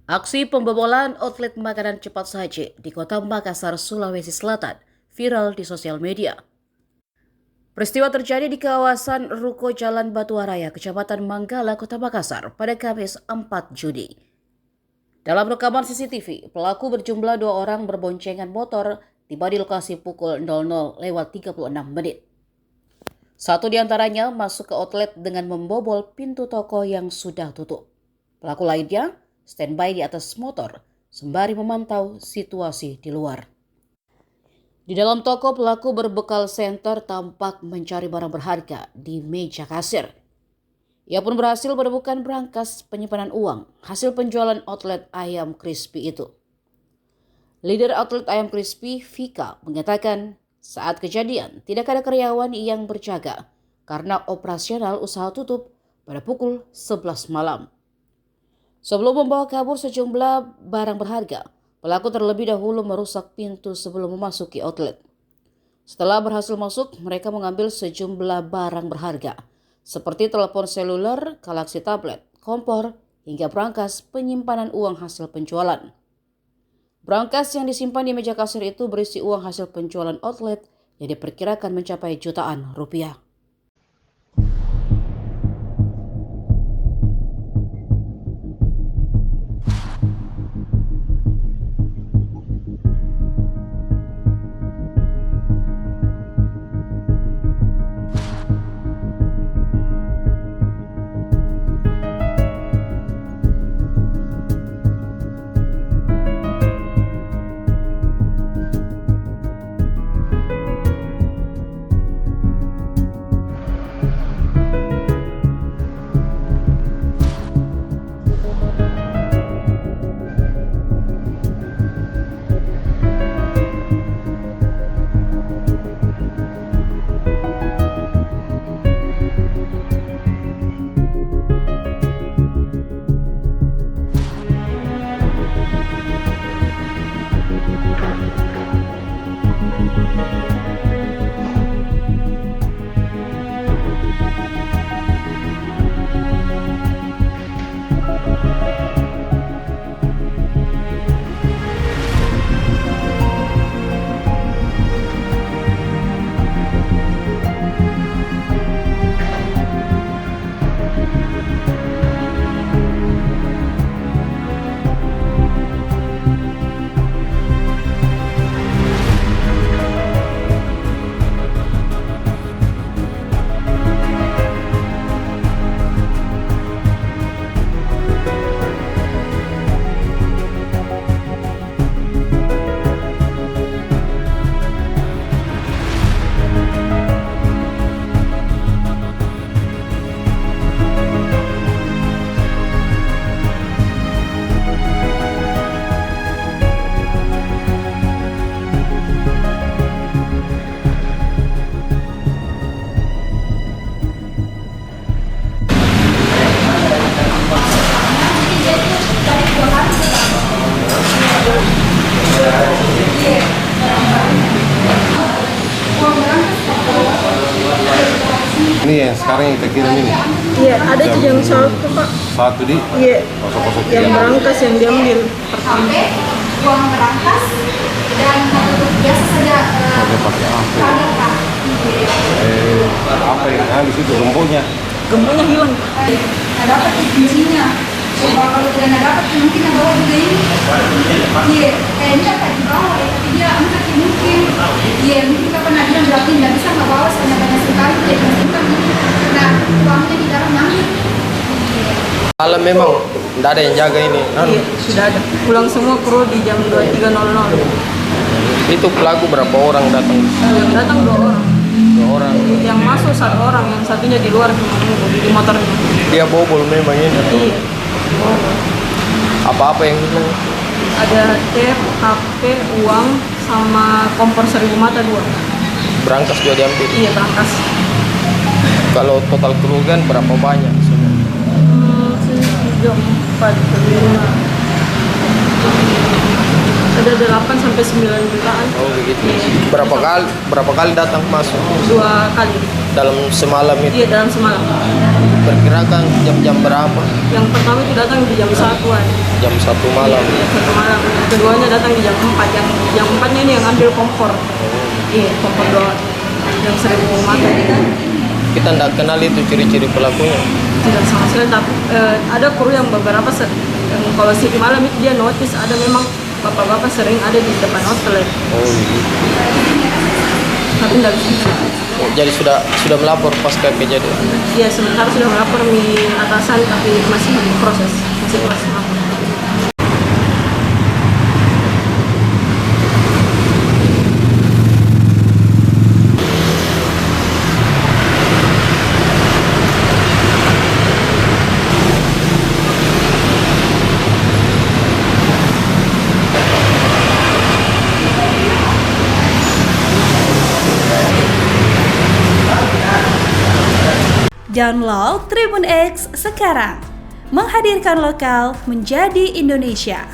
Aksi pembobolan outlet makanan cepat saji di Kota Makassar, Sulawesi Selatan viral di sosial media. Peristiwa terjadi di kawasan Ruko Jalan Batuwaraya, Kecamatan Manggala, Kota Makassar pada Kamis 4 Juni. Dalam rekaman CCTV, pelaku berjumlah 2 orang berboncengan motor tiba di lokasi pukul 00:36. Satu di antaranya masuk ke outlet dengan membobol pintu toko yang sudah tutup. Pelaku lainnya standby di atas motor sembari memantau situasi di luar. Di dalam toko, pelaku berbekal senter tampak mencari barang berharga di meja kasir. Ia pun berhasil menemukan berangkas penyimpanan uang hasil penjualan outlet ayam crispy itu. Leader outlet ayam crispy, Vika, mengatakan saat kejadian tidak ada karyawan yang berjaga karena operasional usaha tutup pada pukul 11 malam. Sebelum membawa kabur sejumlah barang berharga, pelaku terlebih dahulu merusak pintu sebelum memasuki outlet. Setelah berhasil masuk, mereka mengambil sejumlah barang berharga, seperti telepon seluler, galaksi tablet, kompor, hingga berangkas penyimpanan uang hasil penjualan. Berangkas yang disimpan di meja kasir itu berisi uang hasil penjualan outlet yang diperkirakan mencapai jutaan rupiah. Ini yang sekarang yang kita kirim ini? Iya, ada tuh yang satu Pak. Satu di? Iya, Kosong-kosong yang berangkas yang diambil pertama. Sampai uang berangkas dan biasa saja pakai apa? Apa yang habis itu gemboknya? Gemboknya hilang. Nggak dapat kuncinya. Kalau tidak dapat mungkin yang bawa juga ini. Iya, kayaknya tak dibawa ya, tapi dia angkat mungkin. Iya, mungkin kapan ada yang berarti nggak bisa nggak bawa soalnya banyak sekali. Jadi mungkin nah uangnya di dalam nangis. Malam memang tidak ada yang jaga ini. Iya, sudah ada. Pulang semua kru di jam 23.00. Itu pelaku berapa orang datang? Yang datang 2 orang. 2 orang. Yang masuk 1 orang, yang satunya di luar di motornya. Dia bobol memang ini. Iya. Apa-apa yang hilang? Ada tape, HP, uang, sama kompor 1000 mata 2. Berangkas juga diambil. Iya, berangkas. Kalau total kerugian berapa banyak? 3, 4, 5. Ada 8 sampai 9 jutaan. Oh begitu. Iya. Berapa kali datang masuk? 2 kali. Dalam semalam itu? Iya, dalam semalam. diperkirakan jam-jam berapa? Yang pertama itu datang di jam 1-an. Jam 1 malam. 1 malam. Yang keduanya datang di jam 4. Yang jam 4-nya ini yang ambil kompor. Iya, kompor doang. Yang 1000 mata. Kita tidak kenal itu ciri-ciri pelakunya. Tidak sama sekali, tapi ada kru yang beberapa yang kalau City malam itu dia notice ada memang bapak-bapak sering ada di depan outlet. Oh iya. Tapi tidak bisa. Oh, jadi sudah melapor pasca kejadian. Iya, sementara sudah melapor di atasan tapi masih proses lapor. Download Tribun X sekarang, menghadirkan lokal menjadi Indonesia.